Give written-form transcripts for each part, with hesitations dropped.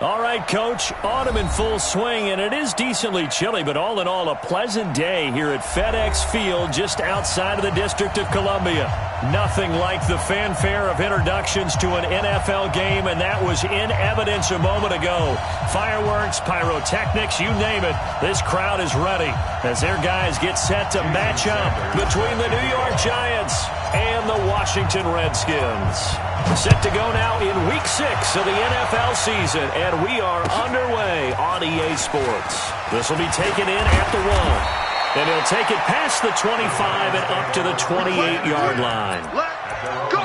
All right, Coach, autumn in full swing, and it is decently chilly, but all in all, a pleasant day here at FedEx Field just outside of the District of Columbia. Nothing like the fanfare of introductions to an NFL game, and that was in evidence a moment ago. Fireworks, pyrotechnics, you name it, this crowd is ready as their guys get set to match up between the New York Giants and the Washington Redskins. Set to go now in Week 6 of the NFL season, and we are underway on EA Sports. This will be taken in at the 1, and he'll take it past the 25 and up to the 28-yard line. Let's go!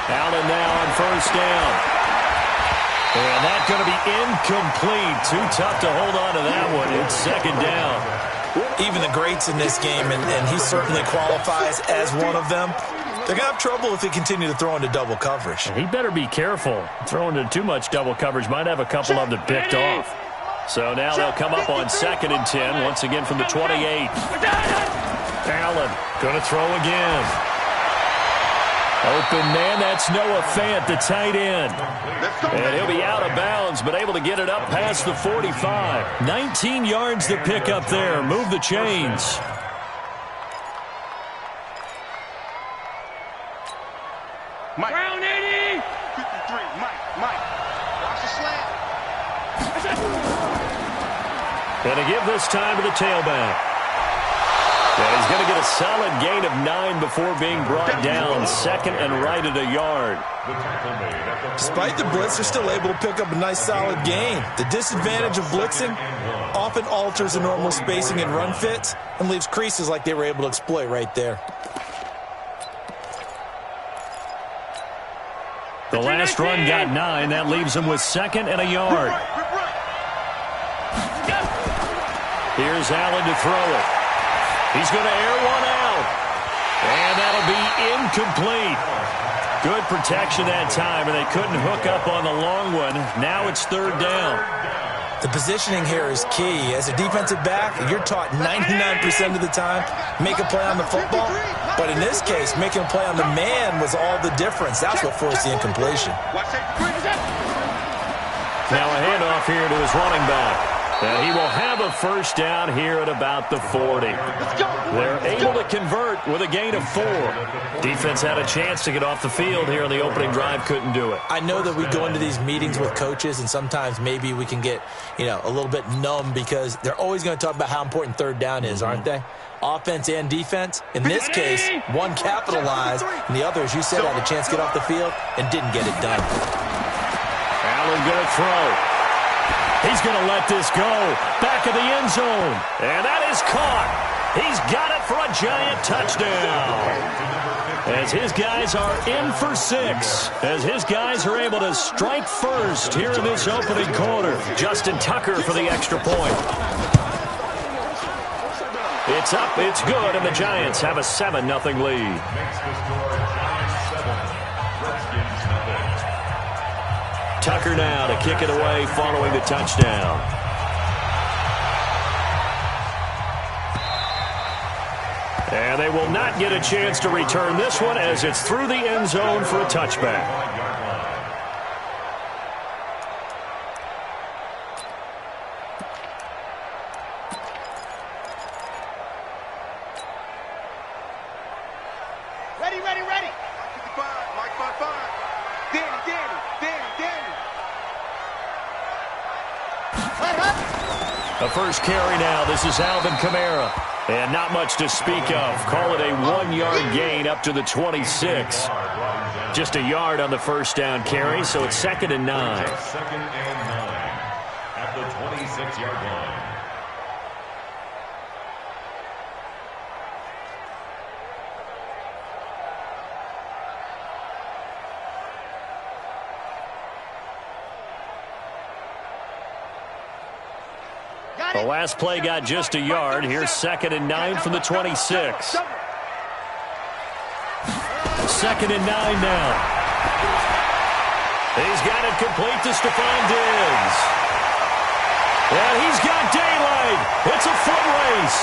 Allen now on first down. And that's going to be incomplete. Too tough to hold on to that one. It's second down. Even the greats in this game, and he certainly qualifies as one of them, they're going to have trouble if they continue to throw into double coverage. He better be careful. Throwing into too much double coverage might have a couple of them picked off. So now they'll come up on 2nd and 10, once again from the 28. Allen going to throw again. Open man, that's Noah Fant, the tight end. And he'll be out of bounds, but able to get it up past the 45. 19 yards to pick up there. Move the chains. Mike. Round 80. 53. Mike. Watch the slant. And to give this time to the tailback. And he's going to get a solid gain of 9 before being brought down. 2nd and right at a yard. Despite the blitz, they're still able to pick up a nice solid gain. The disadvantage of blitzing often alters the normal spacing and run fits and leaves creases like they were able to exploit right there. The last run got 9. That leaves him with 2nd and a yard. Here's Allen to throw it. He's going to air one out. And that'll be incomplete. Good protection that time, and they couldn't hook up on the long one. Now it's 3rd down. The positioning here is key. As a defensive back, you're taught 99% of the time, make a play on the football. But in this case, making a play on the man was all the difference. That's what forced the incompletion. Now a handoff here to his running back. And he will have a first down here at about the 40. They're able to convert with a gain of 4. Defense had a chance to get off the field here on the opening drive, couldn't do it. I know that we go into these meetings with coaches, and sometimes maybe we can get, a little bit numb because they're always going to talk about how important 3rd down is, aren't they? Offense and defense. In this case, one capitalized, and the other, as you said, had a chance to get off the field and didn't get it done. Allen going to throw. He's going to let this go. Back of the end zone. And that is caught. He's got it for a giant touchdown. As his guys are in for 6. As his guys are able to strike first here in this opening quarter. Justin Tucker for the extra point. It's up, it's good, and the Giants have a 7-0 lead. Tucker now to kick it away following the touchdown. And they will not get a chance to return this one as it's through the end zone for a touchback. Ready. 55, Mike 55. Danny. A first carry now. This is Alvin Kamara. And not much to speak of. Call it a 1-yard gain up to the 26. Just a yard on the first down carry, so it's 2nd and 9. 2nd and 9 at the 26-yard line. The last play got just a yard. Here's 2nd and 9 from the 26. 2nd and 9 now. He's got it complete to Stephon Diggs. And he's got daylight. It's a foot race.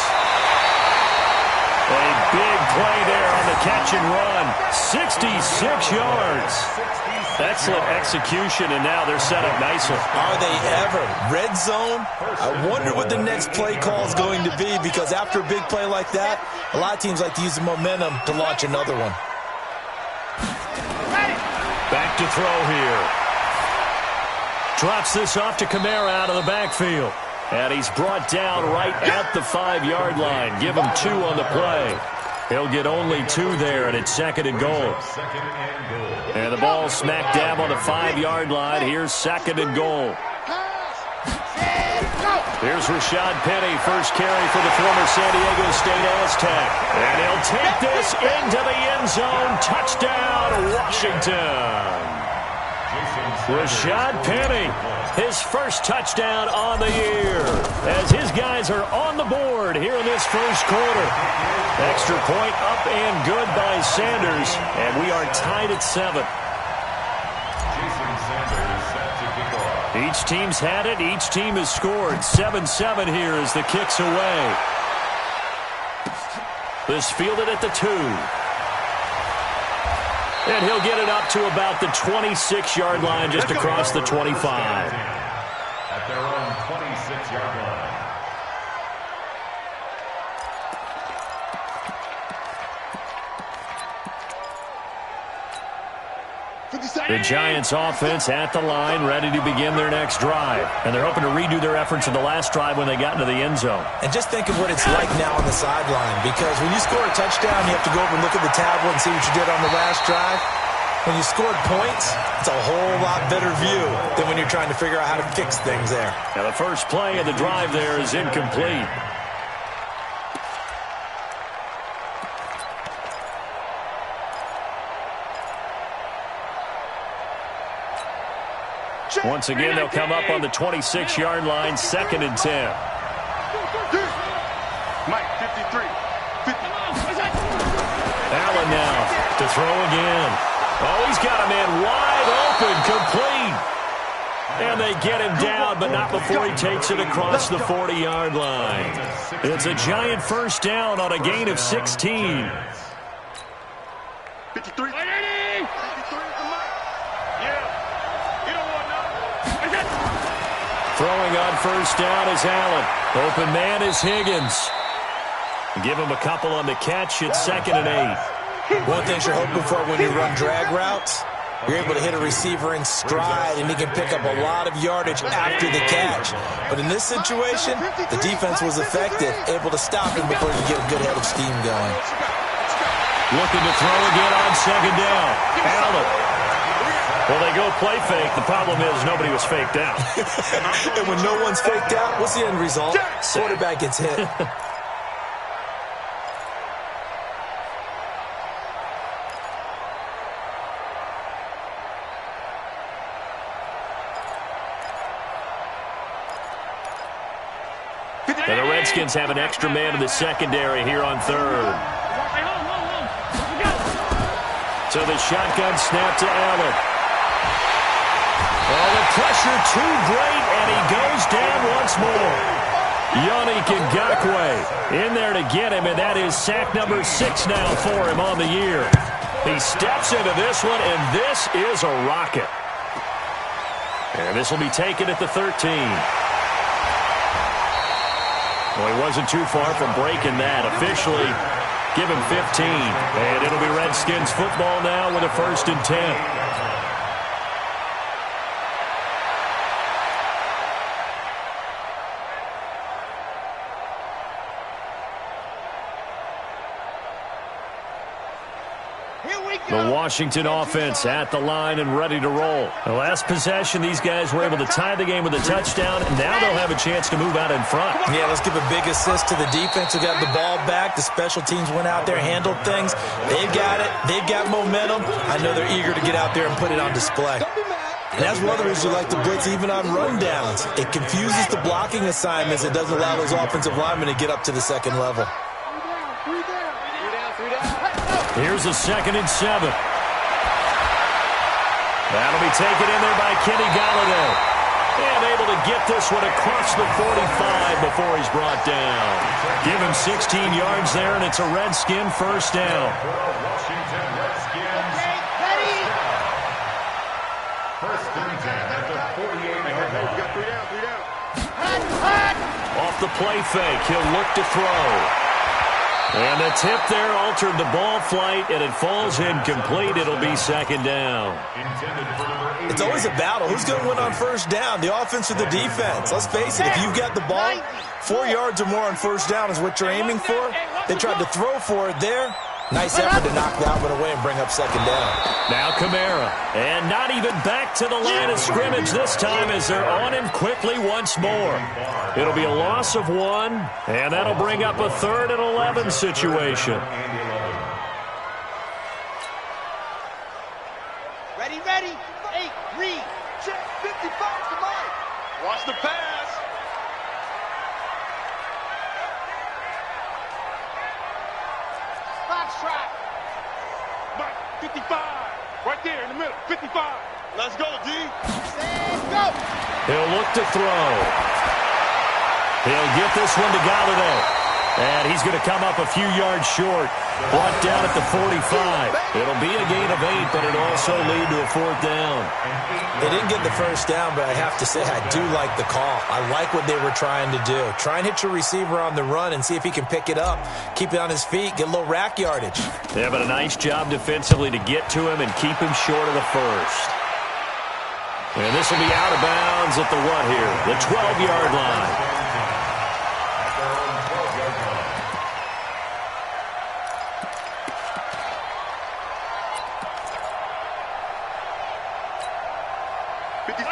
A big play there on the catch and run. 66 yards. Excellent execution, and now they're set up nicely. Are they ever? Red zone? I wonder what the next play call is going to be, because after a big play like that, a lot of teams like to use the momentum to launch another one. Back to throw here. Drops this off to Kamara out of the backfield. And he's brought down right at the 5-yard line. Give him 2 on the play. He'll get only 2 there, and it's 2nd and goal. And the ball smack dab on the 5-yard line. Here's 2nd and goal. Here's Rashad Penny, first carry for the former San Diego State Aztec. And he'll take this into the end zone. Touchdown, Washington. Rashad Penny, his first touchdown on the year, as his guys are on the board here in this first quarter. Extra point up and good by Sanders, and we are tied at 7. Each team's had it. Each team has scored. 7-7 here as the kick's away. This fielded at the 2. And he'll get it up to about the 26-yard line, just across the 25. At their own 26-yard line. The Giants offense at the line, ready to begin their next drive. And they're hoping to redo their efforts in the last drive when they got into the end zone. And just think of what it's like now on the sideline, because when you score a touchdown, you have to go over and look at the tablet and see what you did on the last drive. When you scored points, it's a whole lot better view than when you're trying to figure out how to fix things there. Now the first play of the drive there is incomplete. Once again, they'll come up on the 26-yard line, 2nd and 10. Mike, 53. 50. Allen now to throw again. Oh, he's got a man wide open, complete. And they get him down, but not before he takes it across the 40-yard line. It's a Giant first down on a gain of 16. 53. Throwing on first down is Allen. Open man is Higgins. Give him a couple on the catch. It's 2nd and 8. One thing you're hoping for when you run drag routes, you're able to hit a receiver in stride, and he can pick up a lot of yardage after the catch. But in this situation, the defense was effective, able to stop him before you get a good head of steam going. Looking to throw again on 2nd down. Allen. Well, they go play fake. The problem is nobody was faked out. And when no one's faked out, what's the end result? Quarterback gets hit. And the Redskins have an extra man in the secondary here on 3rd. So the shotgun snap to Allen. Oh, the pressure too great, and he goes down once more. Yannick Ngakoue in there to get him, and that is sack number 6 now for him on the year. He steps into this one, and this is a rocket. And this will be taken at the 13. Well, he wasn't too far from breaking that. Officially, give him 15. And it'll be Redskins football now with a 1st and 10. The Washington offense at the line and ready to roll. The last possession, these guys were able to tie the game with a touchdown, and now they'll have a chance to move out in front. Yeah, let's give a big assist to the defense who got the ball back. The special teams went out there, handled things. They've got it. They've got momentum. I know they're eager to get out there and put it on display. And that's one of the reasons you like to blitz even on rundowns. It confuses the blocking assignments. It doesn't allow those offensive linemen to get up to the second level. Here's a 2nd and 7. That'll be taken in there by Kenny Galladay. And able to get this one across the 45 before he's brought down. Give him 16 yards there, and it's a Redskin first down. Washington Redskins. First and 10 at the 48-yard line. We got 3 down. Off the play fake, he'll look to throw. And the tip there altered the ball flight, and it falls incomplete. It'll be second down. It's always a battle. Who's going to win on first down, the offense or the defense? Let's face it, if you've got the ball, 4 yards or more on first down is what you're aiming for. They tried to throw for it there. Nice effort to knock that one away and bring up second down. Now Kamara, and not even back to the line of scrimmage this time as they're on him quickly once more. It'll be a loss of 1, and that'll bring up a 3rd and 11 situation. Ready. 8, read. Check, 55 to Mike. Watch the pass. Box track. Mike, 55. Right there in the middle, 55. Let's go, D. Let's go. He'll look to throw. He'll get this one to Galladay. And he's going to come up a few yards short. Brought down at the 45. It'll be a gain of 8, but it'll also lead to a 4th down. They didn't get the first down, but I have to say I do like the call. I like what they were trying to do. Try and hit your receiver on the run and see if he can pick it up. Keep it on his feet, get a little rack yardage. Yeah, but a nice job defensively to get to him and keep him short of the first. And this will be out of bounds at the what here? The 12-yard line.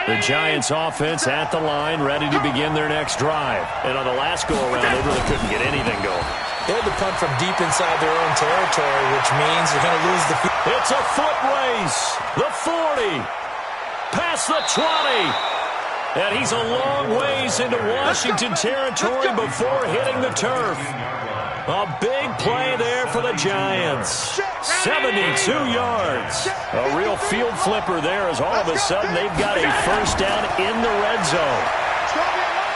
The Giants offense at the line, ready to begin their next drive. And on the last go-around, they really couldn't get anything going. They had to punt from deep inside their own territory, which means they're going to lose the field. It's a foot race. The 40. Past the 20. And he's a long ways into Washington territory before hitting the turf. A big play there for the Giants. 72 yards. A real field flipper there as all of a sudden they've got a first down in the red zone.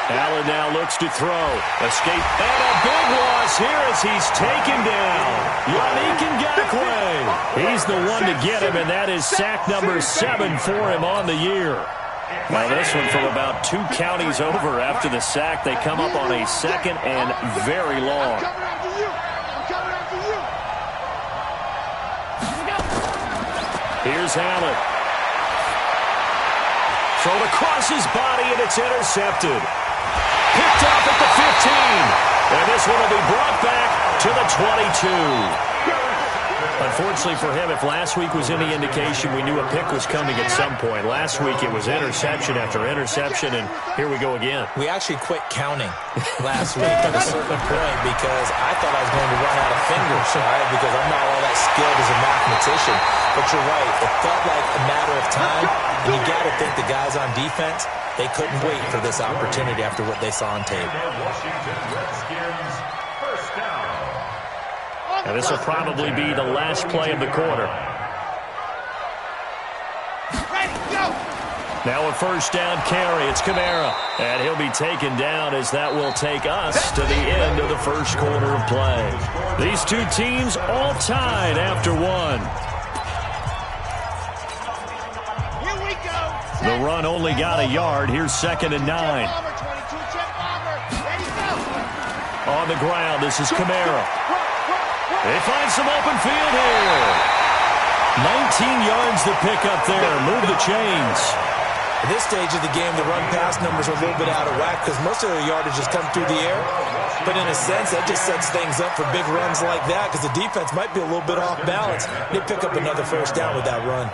Allen now looks to throw. Escape. And a big loss here as he's taken down. Yannick Ngakoue. He's the one to get him, and that is sack number 7 for him on the year. Now this one from about 2 counties over after the sack. They come up on a 2nd and very long. Here's Allen. Thrown across his body, and it's intercepted. Picked up at the 15. And this one will be brought back to the 22. Unfortunately for him, if last week was any indication, we knew a pick was coming at some point. Last week it was interception after interception, and here we go again. We actually quit counting last week at a certain point because I thought I was going to run out of fingers, right? Because I'm not all that skilled as a mathematician. But you're right. It felt like a matter of time, and you got to think the guys on defense, they couldn't wait for this opportunity after what they saw on tape. Washington Redskins first down. And this will probably be the last play of the quarter. Ready, go! Now a first down carry. It's Kamara. And he'll be taken down as that will take us to the end of the first quarter of play. These two teams all tied after 1. Here we go. The run only got a yard. Here's 2nd and 9. On the ground, this is Kamara. They find some open field here. 19 yards to pick up there. Move the chains. At this stage of the game, the run-pass numbers are a little bit out of whack because most of the yardage has come through the air. But in a sense, that just sets things up for big runs like that because the defense might be a little bit off balance. They pick up another first down with that run.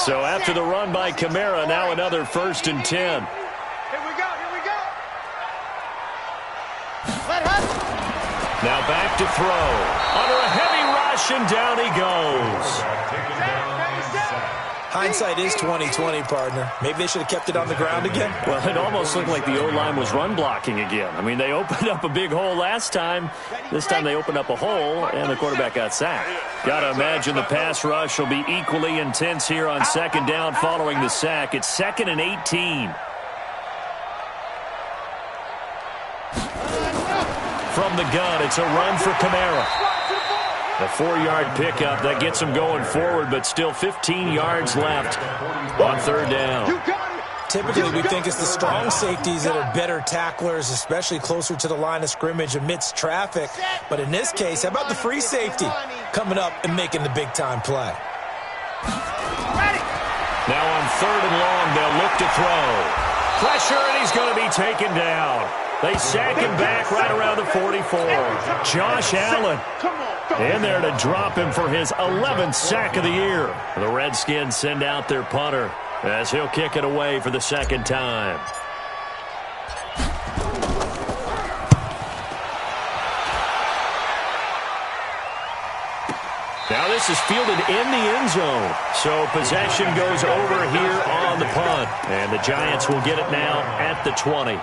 So after the run by Kamara, now another 1st and 10. Now back to throw. Under a heavy rush, and down he goes. Hindsight is 20/20, partner. Maybe they should have kept it on the ground again. Well, it almost looked like the O-line was run blocking again. I mean, they opened up a big hole last time. This time they opened up a hole, and the quarterback got sacked. Got to imagine the pass rush will be equally intense here on second down following the sack. It's 2nd and 18. From the gun, it's a run for Kamara. A 4-yard pickup that gets him going forward, but still 15 yards left on third down. Typically, we think it's the strong safeties that are better tacklers, especially closer to the line of scrimmage amidst traffic. But in this case, how about the free safety coming up and making the big-time play? Now on 3rd and long, they'll look to throw. Pressure, and he's going to be taken down. They sack him back right around the 44. Josh Allen in there to drop him for his 11th sack of the year. The Redskins send out their punter as he'll kick it away for the second time. Now this is fielded in the end zone. So possession goes over here on the punt. And the Giants will get it now at the 20.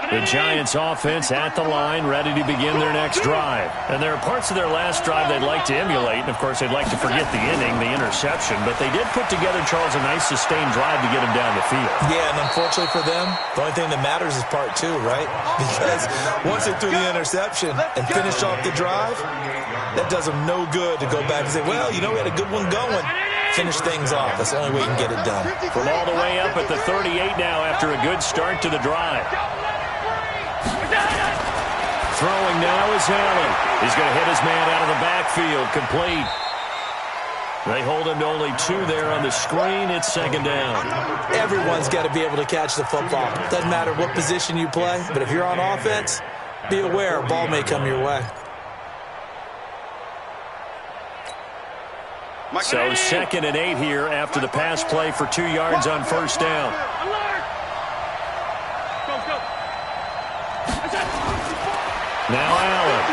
The Giants offense at the line, ready to begin their next drive. And there are parts of their last drive they'd like to emulate. And, of course, they'd like to forget the inning, the interception. But they did put together, Charles, a nice sustained drive to get him down the field. Yeah, and unfortunately for them, the only thing that matters is part 2, right? Because once they threw the interception and finished off the drive, that does them no good to go back and say, well, you know, we had a good one going. Finish things off. That's the only way you can get it done. From all the way up at the 38 now after a good start to the drive. Throwing now is Allen. He's going to hit his man out of the backfield. Complete. They hold him to only 2 there on the screen. It's second down. Everyone's got to be able to catch the football. Doesn't matter what position you play, but if you're on offense, be aware a ball may come your way. So 2nd and 8 here after the pass play for 2 yards on first down. Now Allen.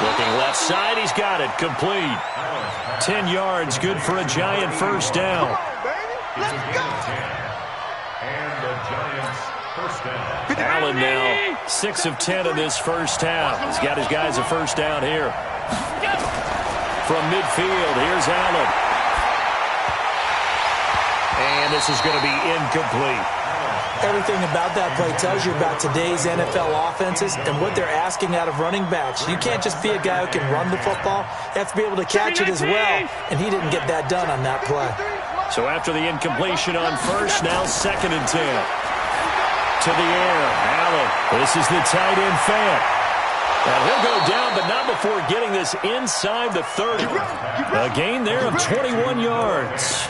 Looking left side, he's got it. Complete. 10 yards, good for a Giant first down. Allen now 6 of 10 in this first half. He's got his guys a first down here. From midfield, here's Allen. And this is going to be incomplete. Everything about that play tells you about today's NFL offenses and what they're asking out of running backs. You can't just be a guy who can run the football. You have to be able to catch it as well, and he didn't get that done on that play. So after the incompletion on first, now 2nd and 10. To the air, Allen. This is the tight end fan. And he'll go down, but not before getting this inside the 30. A gain there of 21 yards.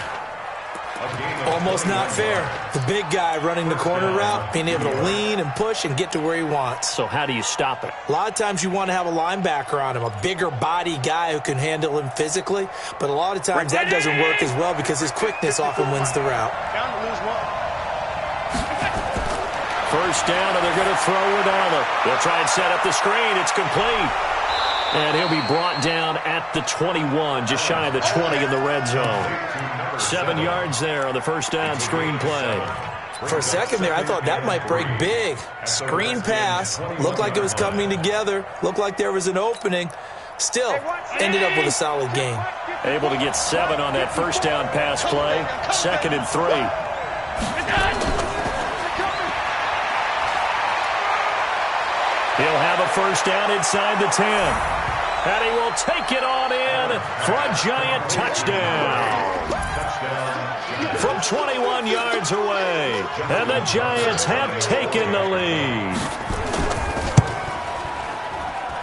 Almost not fair. The big guy running the corner route, being able to lean and push and get to where he wants. So how do you stop it? A lot of times you want to have a linebacker on him, a bigger body guy who can handle him physically. But a lot of times that doesn't work as well because his quickness often wins the route. First down, and they're going to throw it Allen. They'll try and set up the screen. It's complete. And he'll be brought down at the 21, just shy of the 20 in the red zone. 7 yards there on the first down screen play. For a second there, I thought that might break big. Screen pass. Looked like it was coming together. Looked like there was an opening. Still, ended up with a solid gain. Able to get 7 on that first down pass play. 2nd and 3. He'll have a first down inside the 10. And he will take it on in for a Giant touchdown. From 21 yards away. And the Giants have taken the lead.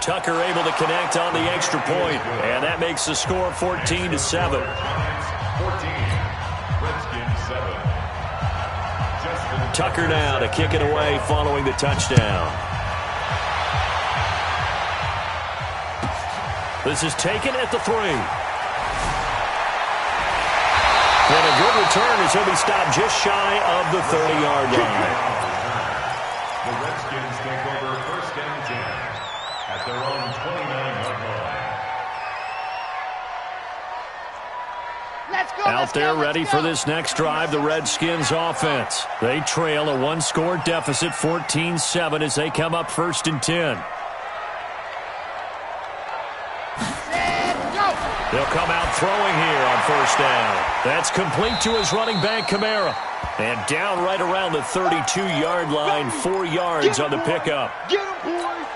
Tucker able to connect on the extra point. And that makes the score 14-7. 14, Redskins 7. Tucker now to kick it away following the touchdown. This is taken at the 3. And a good return as he'll be stopped just shy of the 30-yard line. The Redskins take over first and 10. at their own 29-yard line. Let's go. Out there ready for this next drive, the Redskins offense. They trail a one-score deficit, 14-7, as they come up 1st and 10. They'll come out throwing here on 1st down. That's complete to his running back, Kamara. And down right around the 32-yard line, 4 yards on the pickup. Get him, boys.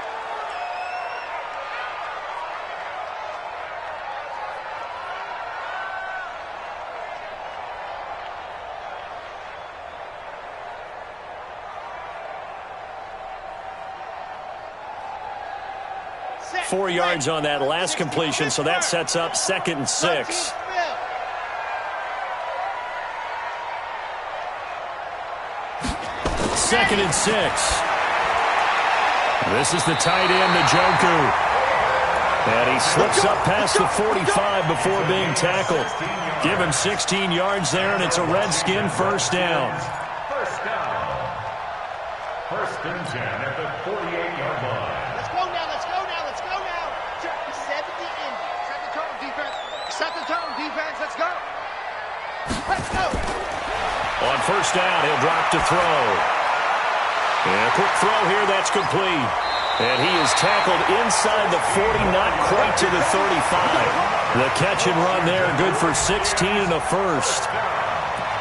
Four yards on that last completion, so that sets up 2nd and 6. Second and 6. This is the tight end, Njoku. And he slips up past the 45 before being tackled. Give him 16 yards there, and it's a Redskin 1st down. First down. 1st and 10 at the 48-yard line. Let's go now. Let's go now. Let's go now. Set the end. Set the tone, defense. Set the tone, defense. Let's go. Let's go. On 1st down, he'll drop to throw. And a quick throw here, that's complete. And he is tackled inside the 40, not quite to the 35. The catch and run there, good for 16 and a 1st.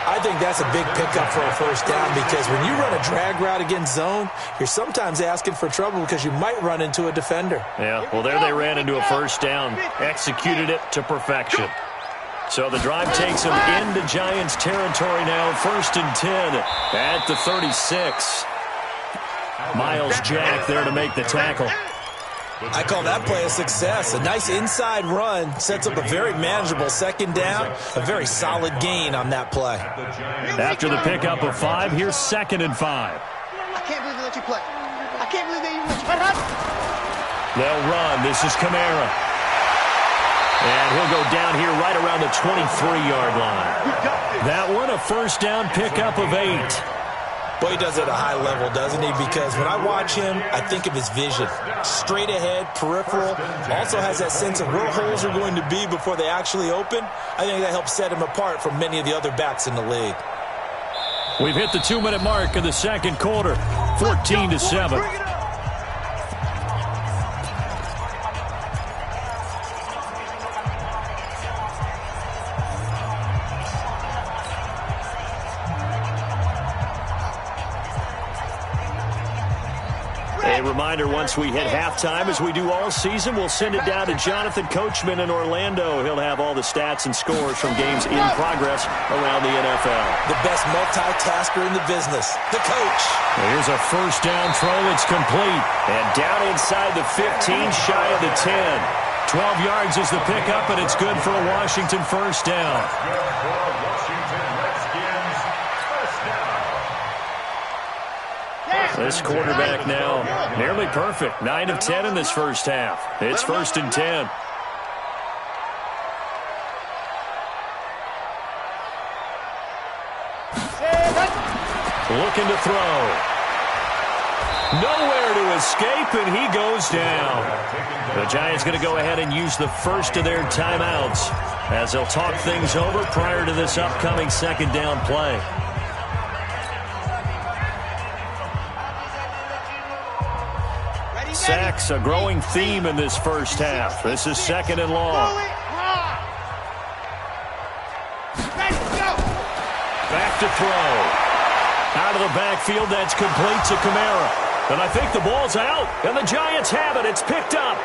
I think that's a big pickup for a 1st down because when you run a drag route against zone, you're sometimes asking for trouble because you might run into a defender. Yeah, well, there they ran into a 1st down, executed it to perfection. So the drive takes them into Giants territory now, 1st and 10 at the 36. Miles Jack there to make the tackle. I call that play a success. A nice inside run sets up a very manageable 2nd down, a very solid gain on that play. After the pickup of 5, here's 2nd and 5. I can't believe they let you play. I can't believe they even let you play. They'll run. This is Kamara. And he'll go down here right around the 23-yard line. That one, a 1st down pickup of 8. Boy, he does it at a high level, doesn't he? Because when I watch him, I think of his vision. Straight ahead, peripheral. Also has that sense of where holes are going to be before they actually open. I think that helps set him apart from many of the other backs in the league. We've hit the 2-minute mark in the 2nd quarter, 14-7. A reminder, once we hit halftime, as we do all season, we'll send it down to Jonathan Coachman in Orlando. He'll have all the stats and scores from games in progress around the NFL. The best multitasker in the business, the coach. Here's a 1st down throw. It's complete. And down inside the 15, shy of the 10. 12 yards is the pickup, and it's good for a Washington 1st down. This quarterback now nearly perfect. 9 of 10 in this 1st half. It's 1st and 10. Looking to throw. Nowhere to escape, and he goes down. The Giants going to go ahead and use the 1st of their timeouts as they'll talk things over prior to this upcoming 2nd down play. Sacks, a growing theme in this 1st half. This is 2nd and long. Back to throw. Out of the backfield, that's complete to Kamara. And I think the ball's out, and the Giants have it. It's picked up.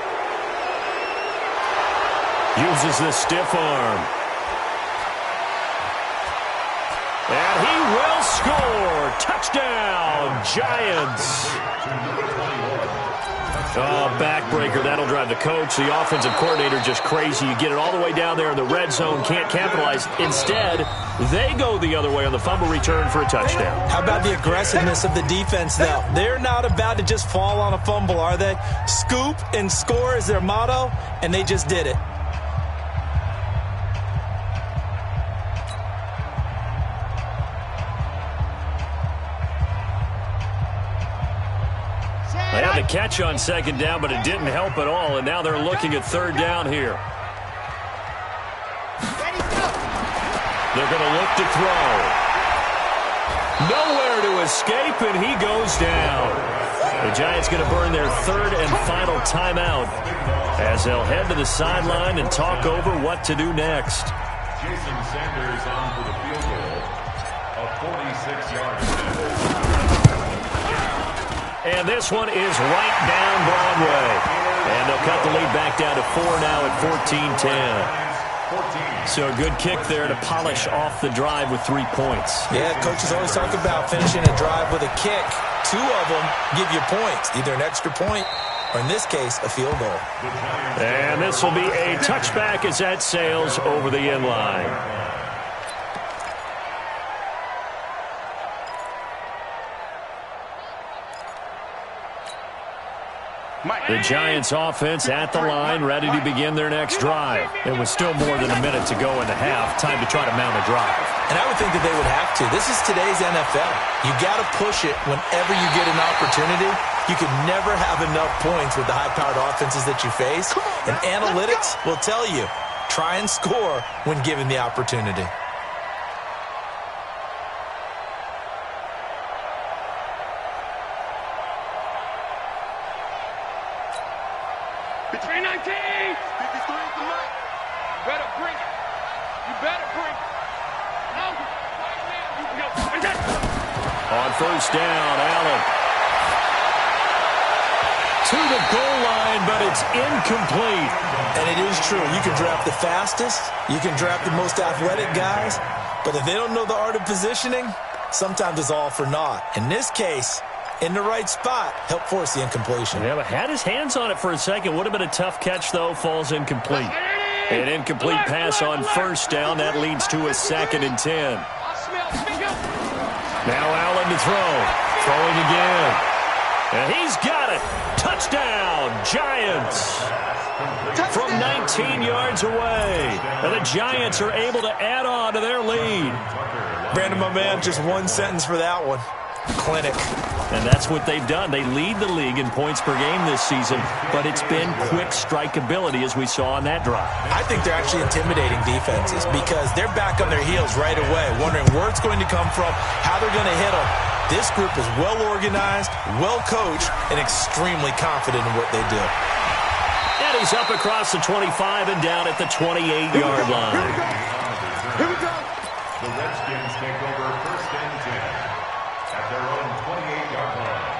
Uses the stiff arm. And he will score. Touchdown, Giants. Oh, backbreaker. That'll drive the coach, the offensive coordinator, just crazy. You get it all the way down there in the red zone, can't capitalize. Instead, they go the other way on the fumble return for a touchdown. How about the aggressiveness of the defense, though? They're not about to just fall on a fumble, are they? Scoop and score is their motto, and they just did it. They have a catch on second down, but it didn't help at all, and now they're looking at third down here. They're going to look to throw. Nowhere to escape, and he goes down. The Giants going to burn their third and final timeout as they'll head to the sideline and talk over what to do next. Jason Sanders on for the field goal. A 46-yard attempt. And this one is right down Broadway. And they'll cut the lead back down to 4 now at 14-10. So a good kick there to polish off the drive with 3 points. Yeah, coaches always talk about finishing a drive with a kick. 2 of them give you points, either an extra point or, in this case, a field goal. And this will be a touchback as that sails over the end line. The Giants offense at the line, ready to begin their next drive. It was still more than a minute to go in the half. Time to try to mount a drive. And I would think that they would have to. This is today's NFL. You got to push it whenever you get an opportunity. You can never have enough points with the high-powered offenses that you face. And analytics will tell you, try and score when given the opportunity. Between 19! 53 to Mike. You better bring it. You better bring it. No, right now you can go. On first down, Allen. To the goal line, but it's incomplete. And it is true. You can draft the fastest. You can draft the most athletic guys. But if they don't know the art of positioning, sometimes it's all for naught. In this case, in the right spot, help force the incompletion. Yeah, but had his hands on it for a second. Would have been a tough catch, though. Falls incomplete. An incomplete pass on first down. That leads to a 2nd and 10. Now Allen to throw. Throwing again. And he's got it. Touchdown, Giants. From 19 yards away. And the Giants are able to add on to their lead. Brandon, my man, just one sentence for that one. Clinic. And that's what they've done. They lead the league in points per game this season, but it's been quick strikeability as we saw on that drive. I think they're actually intimidating defenses because they're back on their heels right away, wondering where it's going to come from, how they're going to hit them. This group is well organized, well coached, and extremely confident in what they do. And he's up across the 25 and down at the 28-yard line. Here we go. The Redskins take over first and 10 at their own 28-yard line.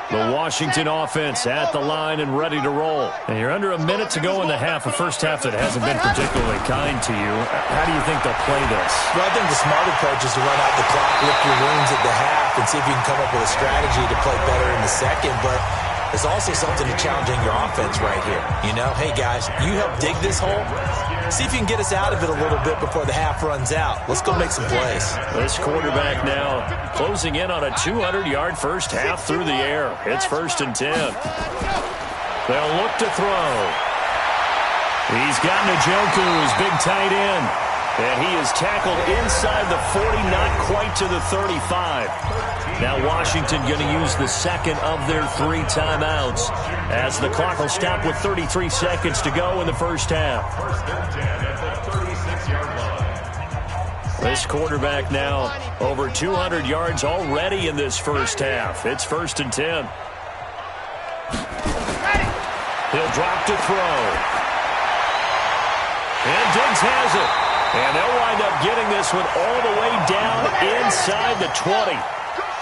The Washington offense at the line and ready to roll. And you're under a minute to go in the half, a first half that hasn't been particularly kind to you. How do you think they'll play this? Well, I think the smart approach is to run out the clock, lick your wounds at the half, and see if you can come up with a strategy to play better in the second. But there's also something to challenging your offense right here. You know, hey, guys, you help dig this hole. See if you can get us out of it a little bit before the half runs out. Let's go make some plays. This quarterback now closing in on a 200-yard first half through the air. It's 1st and 10. They'll look to throw. He's got Njoku, his big tight end. And he is tackled inside the 40, not quite to the 35. Now Washington going to use the second of their 3 timeouts as the clock will stop with 33 seconds to go in the first half. First and 10 at the 36-yard line. This quarterback now over 200 yards already in this first half. It's 1st and 10. He'll drop to throw. And Diggs has it. And they'll wind up getting this one all the way down inside the 20.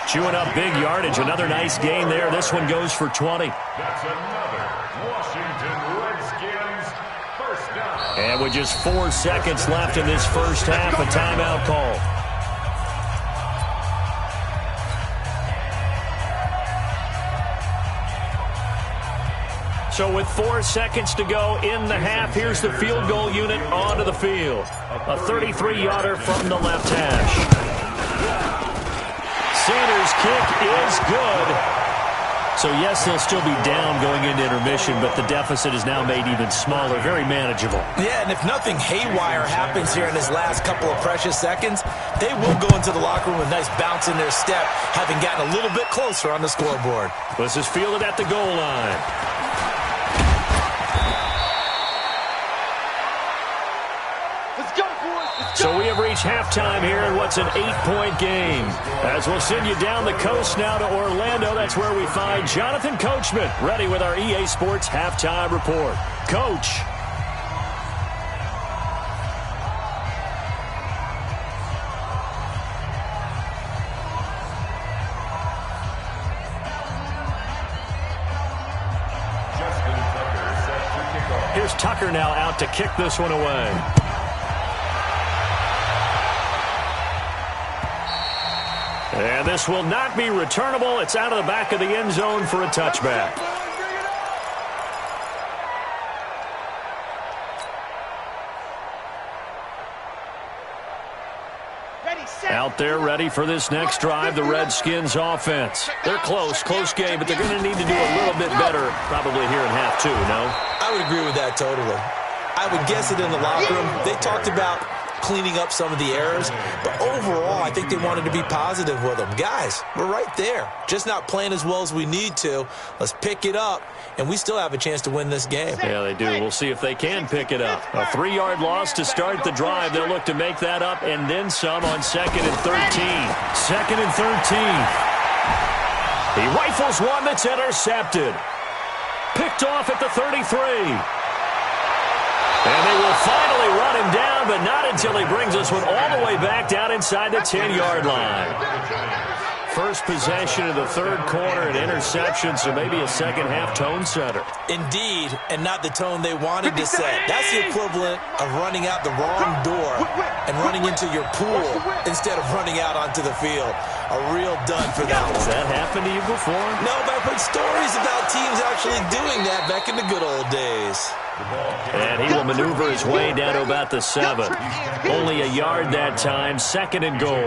Chewing up big yardage. Another nice gain there. This one goes for 20. That's another Washington Redskins first down. And with just 4 seconds left in this first half, a timeout call. So with 4 seconds to go in the half, here's the field goal unit onto the field. A 33-yarder from the left hash. Sanders' kick is good. So, yes, they'll still be down going into intermission, but the deficit is now made even smaller, very manageable. Yeah, and if nothing haywire happens here in this last couple of precious seconds, they will go into the locker room with a nice bounce in their step, having gotten a little bit closer on the scoreboard. This is fielded at the goal line. So we have reached halftime here in what's an 8-point game. As we'll send you down the coast now to Orlando, that's where we find Jonathan Coachman, ready with our EA Sports halftime report. Coach. Here's Tucker now out to kick this one away. And this will not be returnable. It's out of the back of the end zone for a touchback. Out there ready for this next drive, the Redskins offense. They're close game, but they're going to need to do a little bit better probably here in half two, no? I would agree with that totally. I would guess it in the locker room. They talked about cleaning up some of the errors, but overall I think they wanted to be positive with them. Guys, we're right there, just not playing as well as we need to. Let's pick it up, and we still have a chance to win this game. Yeah, they do. We'll see if they can pick it up. A 3-yard loss to start the drive. They'll look to make that up and then some on 2nd and 13. 2nd and 13. He rifles one that's intercepted. Picked off at the 33. And they will finally run him down, but not until he brings this one all the way back down inside the 10-yard line. First possession of the third quarter, an interception, so maybe a second-half tone setter. Indeed, and not the tone they wanted to set. That's the equivalent of running out the wrong door and running into your pool instead of running out onto the field. A real dud for that one. Has that happened to you before? No, but I've heard stories about teams actually doing that back in the good old days. And he will maneuver his way down to about the 7. Only a yard that time, 2nd and goal.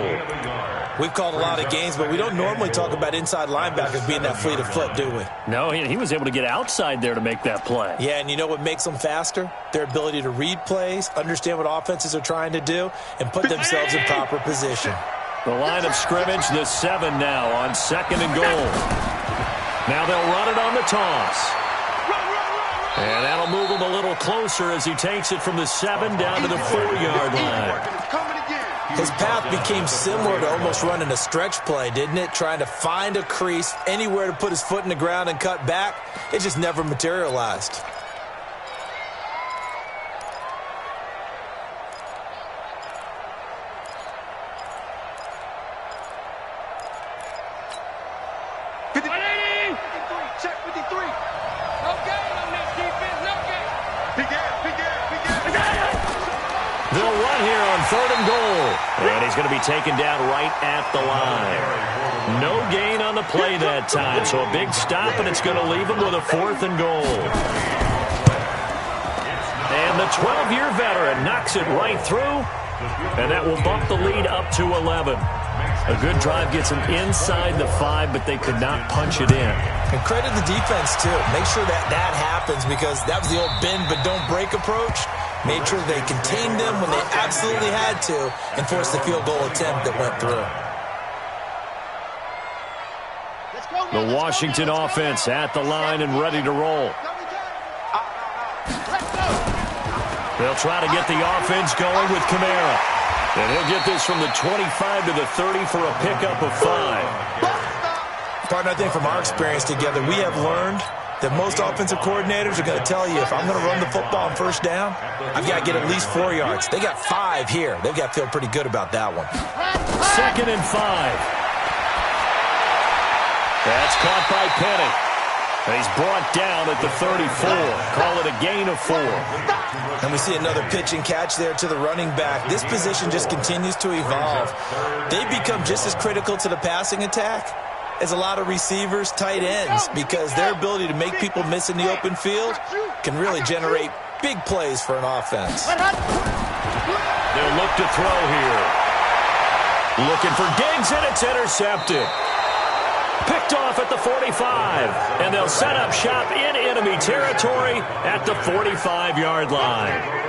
We've called a lot of games, but we don't normally talk about inside linebackers being that fleet of foot, do we? No, he was able to get outside there to make that play. Yeah, and you know what makes them faster? Their ability to read plays, understand what offenses are trying to do, and put themselves in proper position. The line of scrimmage, the 7 now on 2nd and goal. Now they'll run it on the toss. And that'll move him a little closer as he takes it from the 7 down to the 4-yard line. His path became similar to almost running a stretch play, didn't it? Trying to find a crease, anywhere to put his foot in the ground and cut back. It just never materialized. They'll run here on 3rd and goal. And he's going to be taken down right at the line. No gain on the play that time. So a big stop, and it's going to leave him with a 4th and goal. And the 12-year veteran knocks it right through. And that will bump the lead up to 11. A good drive gets them inside the 5, but they could not punch it in. And credit the defense, too. Make sure that happens, because that was the old bend but don't break approach. Made sure they contained them when they absolutely had to and forced the field goal attempt that went through. The Washington offense at the line and ready to roll. They'll try to get the offense going with Kamara. And he'll get this from the 25 to the 30 for a pickup of 5. Partner, I think from our experience together, we have learned that most offensive coordinators are going to tell you, if I'm going to run the football on 1st down, I've got to get at least 4 yards. They got 5 here. They've got to feel pretty good about that one. 2nd and 5. That's caught by Penny. He's brought down at the 34. Call it a gain of 4. And we see another pitch and catch there to the running back. This position just continues to evolve. They become just as critical to the passing attack as a lot of receivers, tight ends, because their ability to make people miss in the open field can really generate big plays for an offense. They'll look to throw here. Looking for Diggs, and it's intercepted. Picked off at the the 45. And they'll set up shop in enemy territory at the 45-yard line.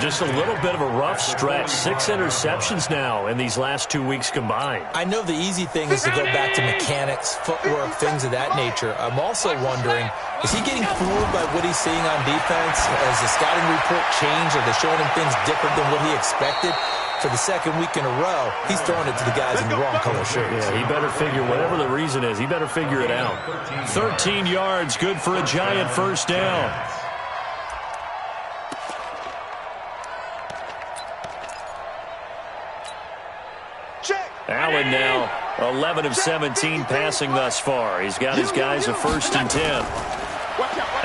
Just a little bit of a rough stretch. 6 interceptions now in these last 2 weeks combined. I know the easy thing is to go back to mechanics, footwork, things of that nature. I'm also wondering, is he getting fooled by what he's seeing on defense? Has the scouting report changed? Are they showing him things different than what he expected? For the second week in a row, he's throwing it to the guys in the wrong color shirts. Yeah, he better figure, whatever the reason is, he better figure it out. 13 yards, good for a giant first down. Allen now 11 of 17 passing thus far. He's got his guys a 1st and 10.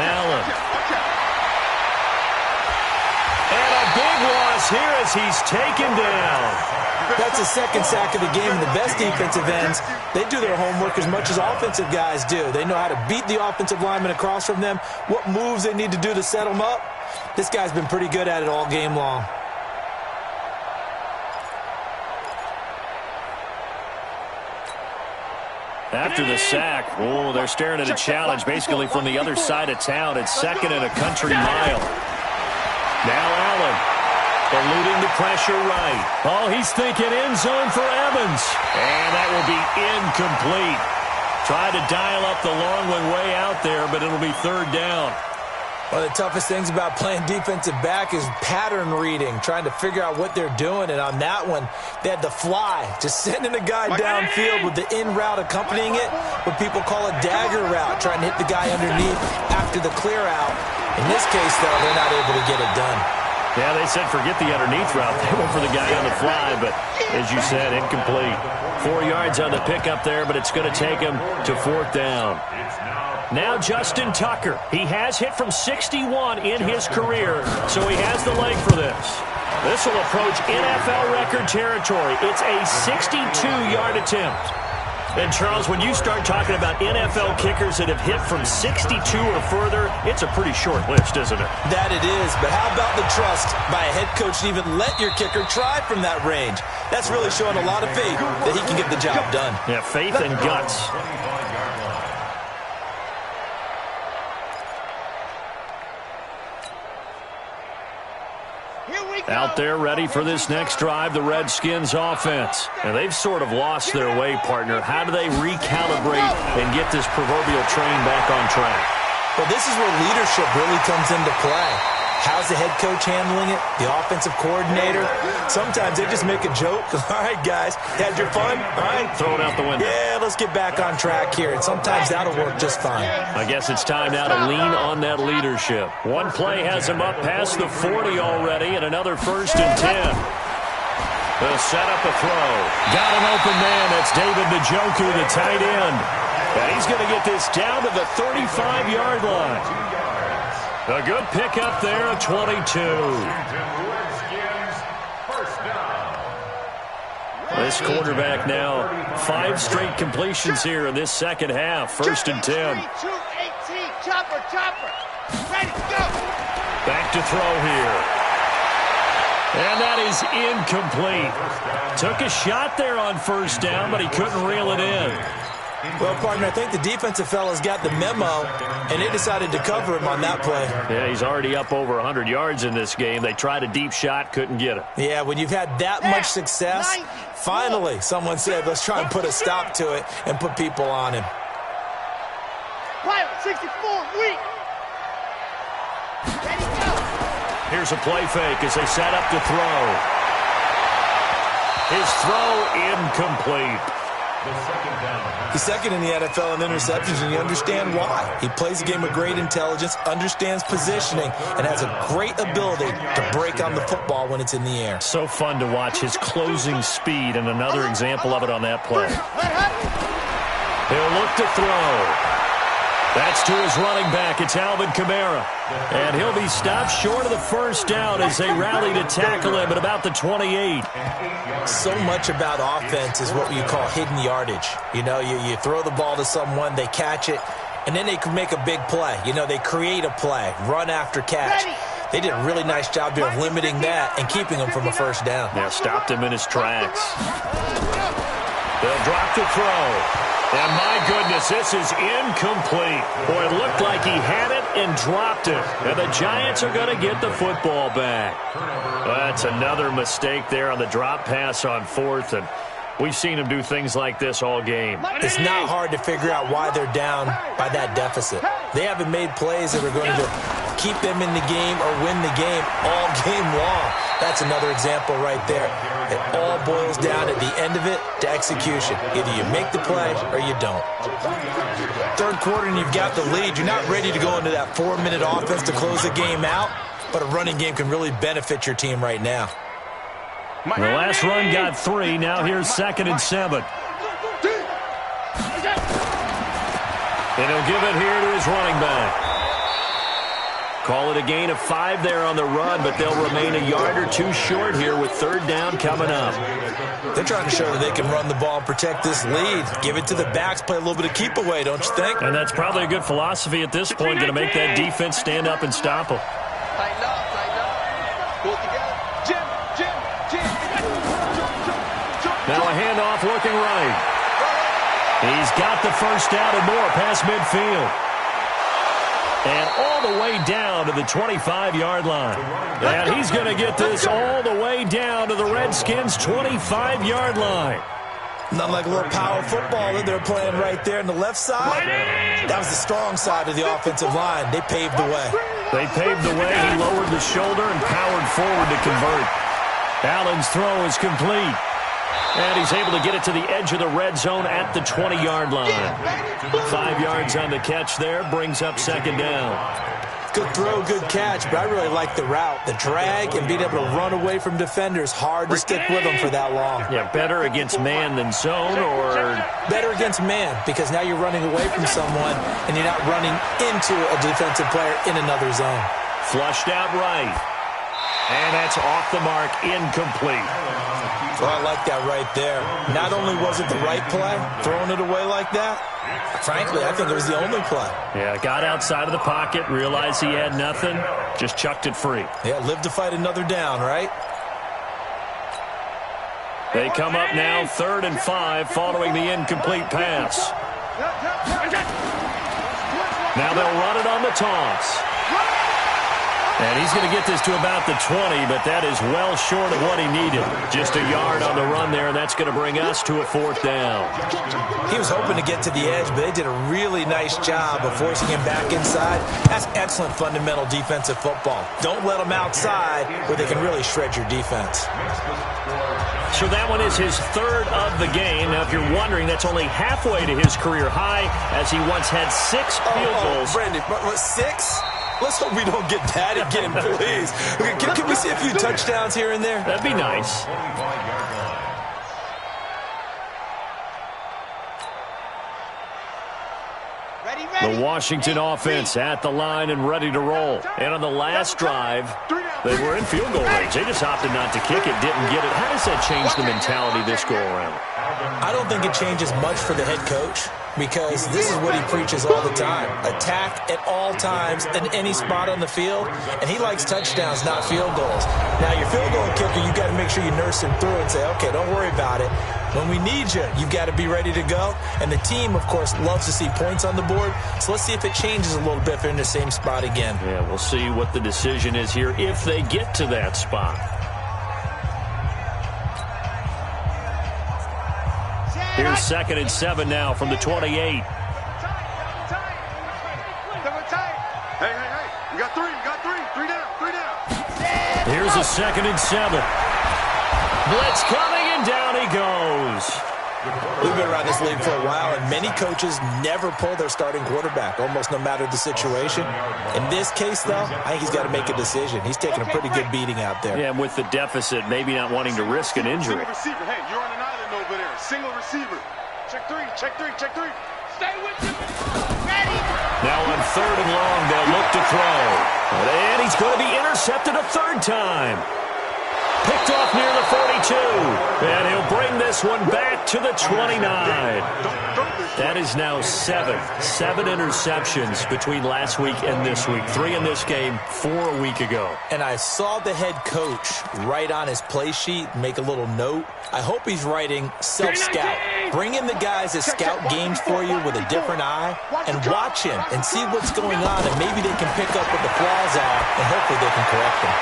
Allen. And a big loss here as he's taken down. That's the second sack of the game. And the best defensive ends, they do their homework as much as offensive guys do. They know how to beat the offensive lineman across from them, what moves they need to do to set them up. This guy's been pretty good at it all game long. After the sack, they're staring at a challenge basically from the other side of town. It's 2nd and a country mile. Now Allen, eluding the pressure right. Oh, he's thinking end zone for Evans. And that will be incomplete. Tried to dial up the long one way out there, but it'll be 3rd down. One of the toughest things about playing defensive back is pattern reading, trying to figure out what they're doing. And on that one, they had the fly, just sending a guy downfield with the in route accompanying it, what people call a dagger route, trying to hit the guy underneath after the clear out. In this case, though, they're not able to get it done. Yeah, they said forget the underneath route. They went for the guy on the fly, but as you said, incomplete. 4 yards on the pickup there, but it's going to take him to 4th down. Now Justin Tucker. He has hit from 61 in his career, so he has the leg for this. This will approach NFL record territory. It's a 62-yard attempt. And, Charles, when you start talking about NFL kickers that have hit from 62 or further, it's a pretty short list, isn't it? That it is, but how about the trust by a head coach to even let your kicker try from that range? That's really showing a lot of faith that he can get the job done. Yeah, faith and guts. Out there ready for this next drive, the Redskins offense. And they've sort of lost their way, partner. How do they recalibrate and get this proverbial train back on track? Well, this is where leadership really comes into play. How's the head coach handling it? The offensive coordinator? Sometimes they just make a joke. All right, guys, had your fun? All right. Throw it out the window. Yeah, let's get back on track here. And sometimes that'll work just fine. I guess it's time now to lean on that leadership. One play has him up past the 40 already, and another 1st and 10. They'll set up a throw. Got an open man. That's David Njoku, the tight end. And he's going to get this down to the 35-yard line. A good pickup there at 22. This quarterback now 5 straight completions here in this second half. 1st and 10. 22-18. Chopper. Ready, go. Back to throw here. And that is incomplete. Took a shot there on 1st down, but he couldn't reel it in. Well, partner, I think the defensive fellas got the memo, and they decided to cover him on that play. Yeah, he's already up over 100 yards in this game. They tried a deep shot, couldn't get it. Yeah, when you've had that much success, finally someone said, let's try and put a stop to it and put people on him. Pilot 64, weak. Ready, go. Here's a play fake as they set up to throw. His throw incomplete. He's 2nd in the NFL in interceptions, and you understand why. He plays a game of great intelligence, understands positioning, and has a great ability to break on the football when it's in the air. So fun to watch his closing speed, and another example of it on that play. He'll look to throw. That's to his running back. It's Alvin Kamara. And he'll be stopped short of the 1st down as they rally to tackle him at about the 28. So much about offense is what you call hidden yardage. You know, you throw the ball to someone, they catch it, and then they can make a big play. You know, they create a play, run after catch. They did a really nice job there of limiting that and keeping him from a 1st down. Yeah, stopped him in his tracks. They'll drop to throw. And my goodness, this is incomplete. Boy, it looked like he had it and dropped it. And the Giants are going to get the football back. That's another mistake there on the drop pass on fourth. And we've seen him do things like this all game. It's not hard to figure out why they're down by that deficit. They haven't made plays that are going to keep them in the game or win the game all game long. That's another example right there. It all boils down at the end of it to execution. Either you make the play or you don't. Third quarter and you've got the lead. You're not ready to go into that 4-minute offense to close the game out, but a running game can really benefit your team right now. The last run got 3. Now here's 2nd and 7. And he'll give it here to his running back. Call it a gain of 5 there on the run, but they'll remain a yard or 2 short here with 3rd down coming up. They're trying to show that they can run the ball and protect this lead. Give it to the backs, play a little bit of keep away, don't you think? And that's probably a good philosophy at this point, going to make that defense stand up and stop them. Tighten up, tighten up. Pull it together. Jim. Now a handoff looking right. He's got the first down and more past midfield. And all the way down to the 25-yard line. And he's going to get this all the way down to the Redskins' 25-yard line. Not like a little power football that they're playing right there on the left side. That was the strong side of the offensive line. They paved the way. They paved the way. He lowered the shoulder and powered forward to convert. Allen's throw is complete. And he's able to get it to the edge of the red zone at the 20-yard line. 5 yards on the catch there, brings up 2nd down. Good throw, good catch, but I really like the route. The drag and being able to run away from defenders, hard to stick with them for that long. Yeah, better against man than zone, or? Better against man, because now you're running away from someone and you're not running into a defensive player in another zone. Flushed out right. And that's off the mark, incomplete. Well, I like that right there. Not only was it the right play, throwing it away like that, frankly, I think it was the only play. Yeah, got outside of the pocket, realized he had nothing, just chucked it free. Yeah, live to fight another down, right? They come up now 3rd and 5 following the incomplete pass. Now they'll run it on the toss. And he's going to get this to about the 20, but that is well short of what he needed. Just a yard on the run there, and that's going to bring us to a 4th down. He was hoping to get to the edge, but they did a really nice job of forcing him back inside. That's excellent fundamental defensive football. Don't let them outside where they can really shred your defense. So that one is his 3rd of the game. Now, if you're wondering, that's only halfway to his career high, as he once had 6 field goals. Brandon, what, 6? Let's hope we don't get that again, please. Can we see a few touchdowns here and there? That'd be nice. The Washington offense at the line and ready to roll. And on the last drive, they were in field goal range. They just opted not to kick it, didn't get it. How does that change the mentality this go-around? I don't think it changes much for the head coach, because this is what he preaches all the time. Attack at all times in any spot on the field, and he likes touchdowns, not field goals. Now, your field goal kicker, you've got to make sure you nurse him through and say, okay, don't worry about it. When we need you, you've got to be ready to go. And the team, of course, loves to see points on the board. So let's see if it changes a little bit if they're in the same spot again. Yeah, we'll see what the decision is here if they get to that spot. Here's 2nd and 7 now from the 28. Hey, we got 3, three down. Here's a 2nd and 7. Blitz coming, and down he goes. We've been around this league for a while, and many coaches never pull their starting quarterback, almost no matter the situation. In this case, though, I think he's got to make a decision. He's taking a pretty good beating out there. Yeah, and with the deficit, maybe not wanting to risk an injury. Single receiver. Hey, you're on an island over there. Single receiver. Check 3. Stay with him. Ready. Now on 3rd and long, they'll look to throw. And he's going to be intercepted a 3rd time. Picked off near the 42. And he'll bring this one back to the 29. That is now 7 interceptions between last week and this week. 3 in this game, 4 a week ago. And I saw the head coach write on his play sheet, make a little note. I hope he's writing self-scout. Bring in the guys that scout games for you with a different eye and watch him and see what's going on, and maybe they can pick up what the flaws are, and hopefully they can correct them.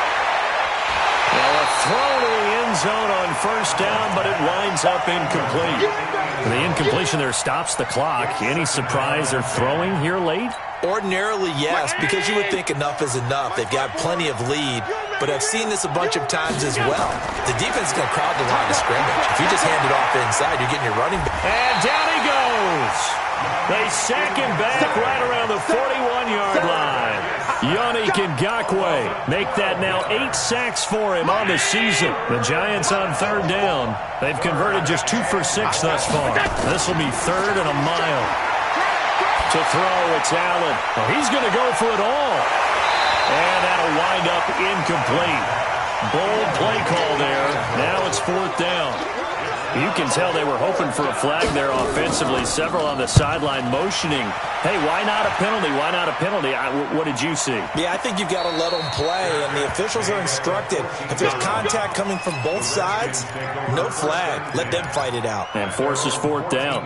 Well, a throw to the end zone on first down, but it winds up incomplete. The incompletion there stops the clock. Any surprise they're throwing here late? Ordinarily, yes, because you would think enough is enough. They've got plenty of lead, but I've seen this a bunch of times as well. The defense is going to crowd the line of scrimmage. If you just hand it off inside, you're getting your running back. And down he goes. They sack him back right around the 41-yard line. Yannick Ngakoue make that now 8 sacks for him on the season. The Giants on third down. They've converted just 2 for 6 thus far. This will be 3rd and a mile. To throw, it's Allen. Oh, he's going to go for it all. And that'll wind up incomplete. Bold play call there. Now it's 4th down. You can tell they were hoping for a flag there offensively. Several on the sideline motioning. Hey, why not a penalty? Why not a penalty? What did you see? Yeah, I think you've got to let them play, and the officials are instructed. If there's contact coming from both sides, no flag. Let them fight it out. And forces 4th down.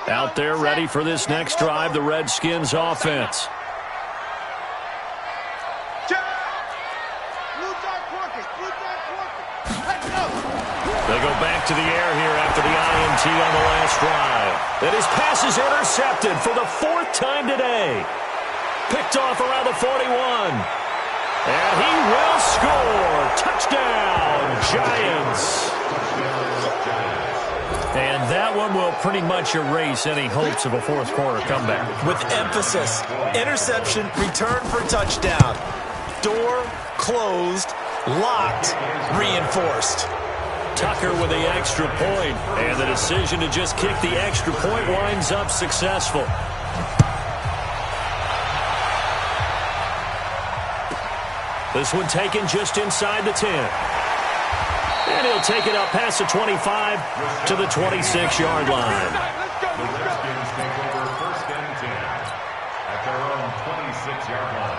Out there ready for this next drive, the Redskins offense. They go back to the air here after the INT on the last drive. And his pass is intercepted for the 4th time today. Picked off around the 41. And he will score. Touchdown, Giants. And that one will pretty much erase any hopes of a 4th quarter comeback. With emphasis, interception, return for touchdown. Door closed, locked, reinforced. Tucker with the extra point, and the decision to just kick the extra point winds up successful. This one taken just inside the 10. And he'll take it up past the 25 to the 26-yard line. The Redskins take over 1st and 10 at their own 26-yard line.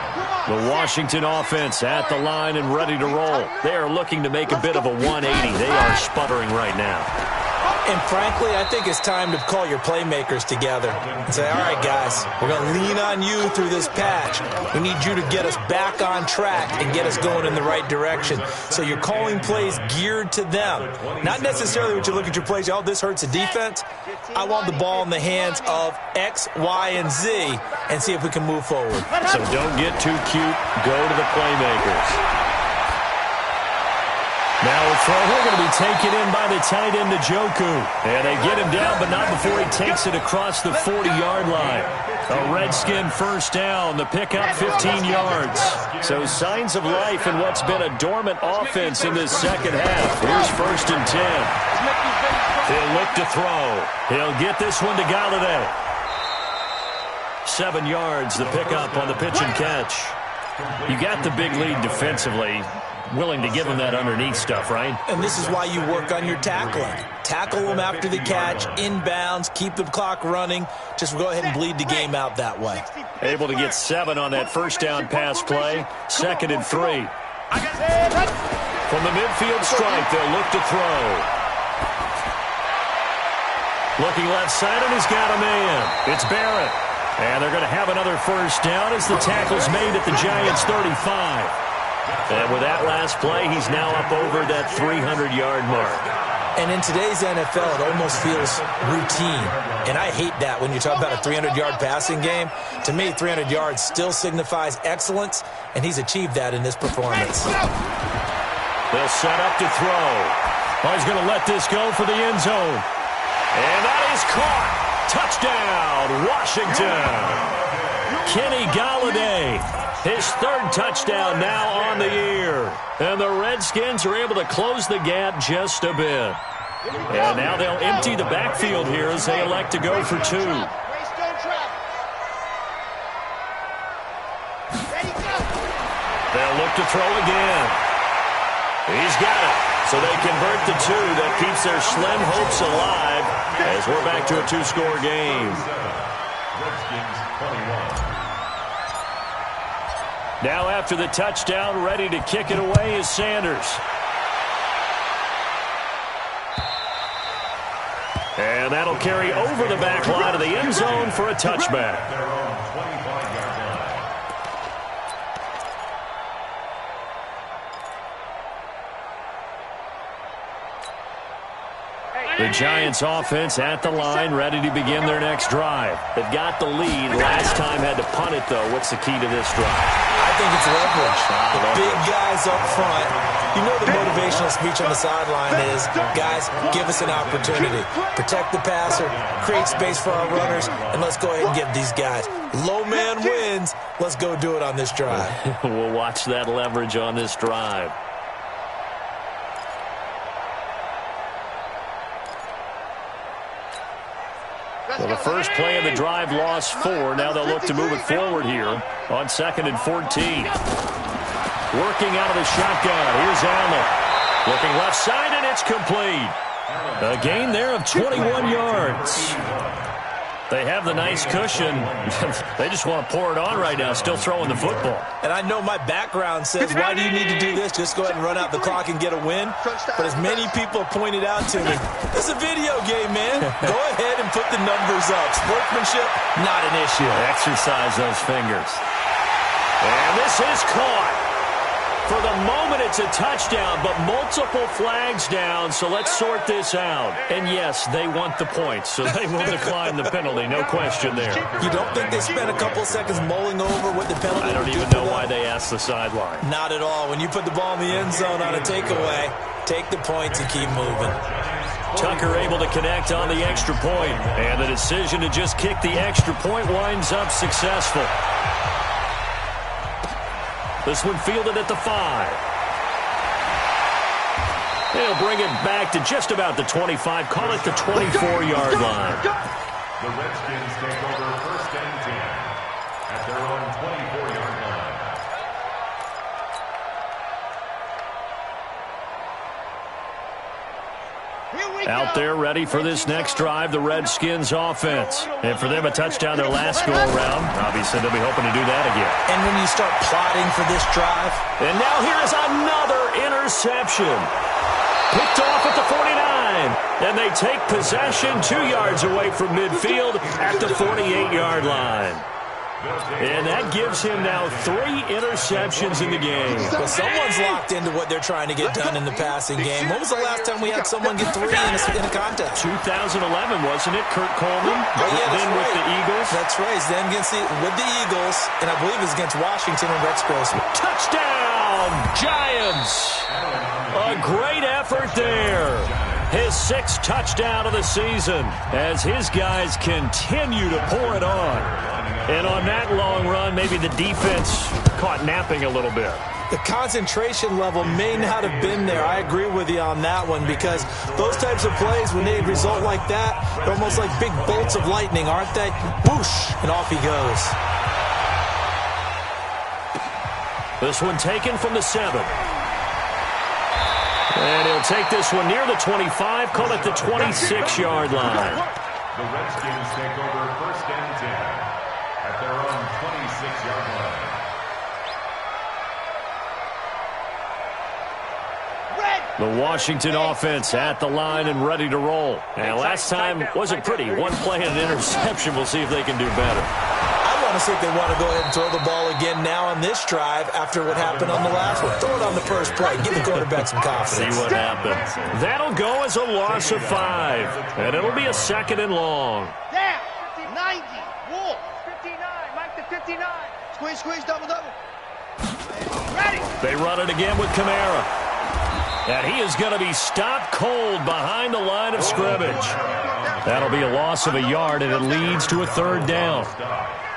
The Washington offense at the line and ready to roll. They are looking to make a bit of a 180. They are sputtering right now. And frankly, I think it's time to call your playmakers together and say, all right, guys, we're going to lean on you through this patch. We need you to get us back on track and get us going in the right direction. So you're calling plays geared to them. Not necessarily when you look at your plays, oh, this hurts the defense. I want the ball in the hands of X, Y, and Z and see if we can move forward. So don't get too cute. Go to the playmakers. Now a throw here going to be taken in by the tight end, Njoku. And they get him down, but not before he takes it across the 40-yard line. A Redskin first down, the pickup 15 yards. So signs of life in what's been a dormant offense in this second half. Here's 1st and 10. He'll look to throw. He'll get this one to Galladay. 7 yards, the pickup on the pitch and catch. You got the big lead defensively. Willing to give them that underneath stuff, right? And this is why you work on your tackling. Tackle them after the catch, inbounds, keep the clock running. Just go ahead and bleed the game out that way. Able to get 7 on that first down pass play. 2nd and 3. From the midfield stripe, they'll look to throw. Looking left side, and he's got a man. It's Barrett. And they're going to have another first down as the tackle's made at the Giants' 35. And with that last play, he's now up over that 300-yard mark. And in today's NFL, it almost feels routine. And I hate that when you talk about a 300-yard passing game. To me, 300 yards still signifies excellence, and he's achieved that in this performance. They'll set up to throw. Oh, he's going to let this go for the end zone. And that is caught. Touchdown, Washington. Kenny Galladay. His 3rd touchdown now on the year. And the Redskins are able to close the gap just a bit. And now they'll empty the backfield here as they elect to go for 2. They'll look up to throw again. He's got it. So they convert the two. That keeps their slim hopes alive as we're back to a two-score game. Redskins 21. Now after the touchdown, ready to kick it away is Sanders. And that'll carry over the back line of the end zone for a touchback. Their own 25-yard line. The Giants offense at the line, ready to begin their next drive. They've got the lead. Last time had to punt it, though. What's the key to this drive? I think it's leverage. The big guys up front. You know the motivational speech on the sideline is, guys, give us an opportunity. Protect the passer, create space for our runners, and let's go ahead and give these guys. Low man wins. Let's go do it on this drive. We'll watch that leverage on this drive. Well, the first play of the drive lost 4. Now they'll look to move it forward here on 2nd and 14. Working out of the shotgun. Here's Allen. Looking left side, and it's complete. A gain there of 21 yards. They have the nice cushion. They just want to pour it on right now, still throwing the football. And I know my background says, why do you need to do this? Just go ahead and run out the clock and get a win. But as many people have pointed out to me, it's a video game, man. Go ahead and put the numbers up. Sportsmanship, not an issue. Exercise those fingers. And this is caught. For the moment, it's a touchdown, but multiple flags down, so let's sort this out. And yes, they want the points, so they will decline the penalty, no question there. You don't think they spent a couple seconds mulling over what the penalty I don't even know why they asked the sideline. Not at all. When you put the ball in the end zone on a takeaway, take the points and keep moving. Tucker able to connect on the extra point, and the decision to just kick the extra point winds up successful. This one fielded at the 5. They'll bring it back to just about the 25. Call it the 24-yard line. The Redskins take over 1st and 10 at their own 24-yard line. Out there ready for this next drive, the Redskins offense. And for them, a touchdown their last go-around. Obviously, they'll be hoping to do that again. And when you start plotting for this drive. And now here's another interception. Picked off at the 49. And they take possession 2 yards away from midfield at the 48-yard line. And that gives him now 3 interceptions in the game. Well, someone's locked into what they're trying to get done in the passing game. When was the last time we had someone get 3 in a contest? 2011, wasn't it? Kurt Coleman. Then with the Eagles. That's right. Then with the Eagles, and I believe it's against Washington and Rex Grossman. Touchdown, Giants! A great effort there. His 6th touchdown of the season as his guys continue to pour it on. And on that long run, maybe the defense caught napping a little bit. The concentration level may not have been there. I agree with you on that one because those types of plays, when they result like that, they're almost like big bolts of lightning, aren't they? Whoosh, and off he goes. This one taken from the 7. And he'll take this one near the 25, call it the 26-yard line. The Redskins take over 1st and 10 at their own 26-yard line. The Washington offense at the line and ready to roll. And last time wasn't pretty. One play and an interception. We'll see if they can do better. I want to see if they want to go ahead and throw the ball again now on this drive after what happened on the last one. Throw it on the first play. Give the quarterback some confidence. See what happens. That'll go as a loss of 5. And it'll be a 2nd and long. Down. 90. Wolf. 59. Mike to 59. Squeeze, squeeze, double, double. Ready. They run it again with Kamara. And he is going to be stopped cold behind the line of scrimmage. That'll be a loss of a yard, and it leads to a 3rd down.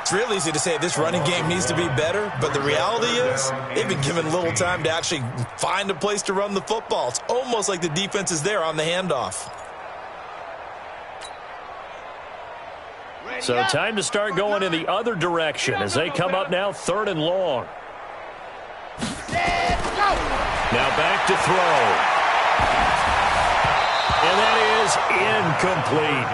It's real easy to say this running game needs to be better, but the reality is they've been given little time to actually find a place to run the football. It's almost like the defense is there on the handoff. So time to start going in the other direction as they come up now 3rd and long. Now back to throw. And that is incomplete.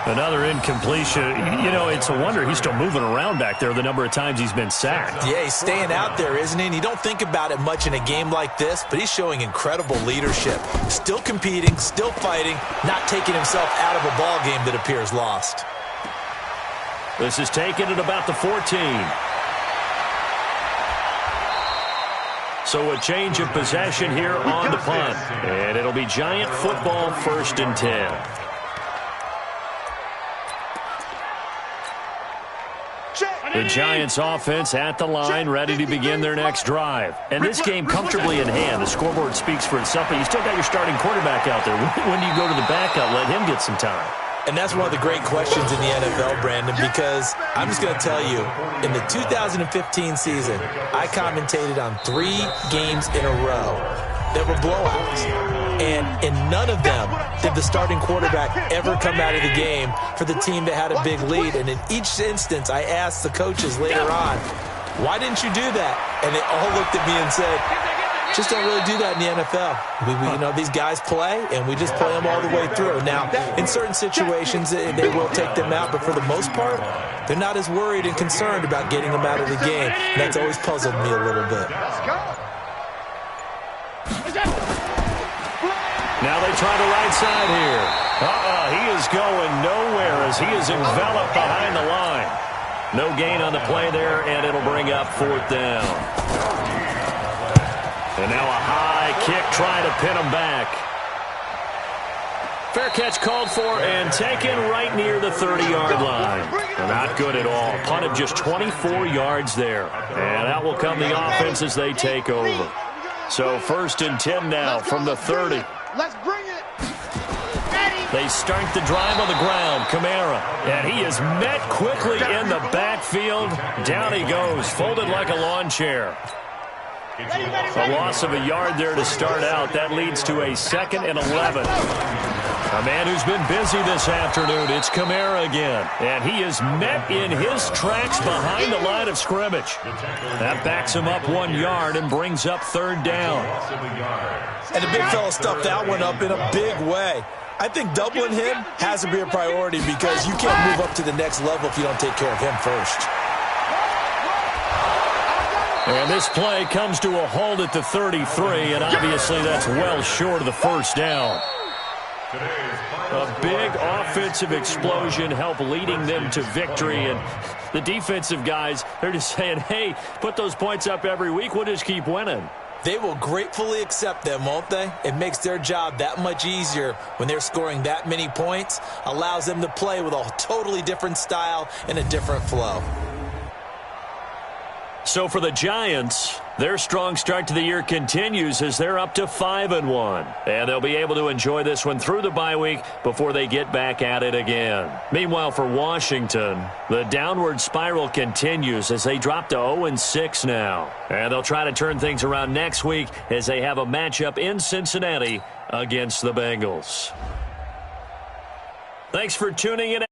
Another incompletion. You know, it's a wonder he's still moving around back there the number of times he's been sacked. Yeah, he's staying out there, isn't he? And you don't think about it much in a game like this, but he's showing incredible leadership. Still competing, still fighting, not taking himself out of a ball game that appears lost. This is taken at about the 14. So a change of possession here on the punt. And it'll be Giant football, 1st and 10. The Giants offense at the line, ready to begin their next drive. And this game comfortably in hand. The scoreboard speaks for itself, but you still got your starting quarterback out there. When do you go to the backup, let him get some time? And that's one of the great questions in the NFL, Brandon, because I'm just going to tell you, in the 2015 season, I commentated on 3 games in a row that were blowouts. And in none of them did the starting quarterback ever come out of the game for the team that had a big lead. And in each instance, I asked the coaches later on, why didn't you do that? And they all looked at me and said, just don't really do that in the NFL. You know, these guys play, and we just play them all the way through. Now, in certain situations, they will take them out, but for the most part, they're not as worried and concerned about getting them out of the game. And that's always puzzled me a little bit. Now they try the right side here. He is going nowhere as he is enveloped behind the line. No gain on the play there, and it'll bring up 4th down. And now a high kick trying to pin him back. Fair catch called for and taken right near the 30-yard line. Not good at all. Punt of just 24 yards there. And out will come the offense as they take over. So 1st and 10 now from the 30. Let's bring it. They start the drive on the ground. Kamara. And he is met quickly in the backfield. Down he goes, folded like a lawn chair. A loss of a yard there to start out. That leads to a 2nd and 11. A man who's been busy this afternoon. It's Kamara again. And he is met in his tracks behind the line of scrimmage. That backs him up 1 yard and brings up 3rd down. And the big fella stuffed that one up in a big way. I think doubling him has to be a priority because you can't move up to the next level if you don't take care of him first. And this play comes to a halt at the 33, and obviously that's well short of the 1st down. A big offensive explosion helped leading them to victory, and the defensive guys, they're just saying, hey, put those points up every week, we'll just keep winning. They will gratefully accept them, won't they? It makes their job that much easier when they're scoring that many points, allows them to play with a totally different style and a different flow. So for the Giants, their strong start to the year continues as they're up to 5-1. And they'll be able to enjoy this one through the bye week before they get back at it again. Meanwhile, for Washington, the downward spiral continues as they drop to 0-6 now. And they'll try to turn things around next week as they have a matchup in Cincinnati against the Bengals. Thanks for tuning in.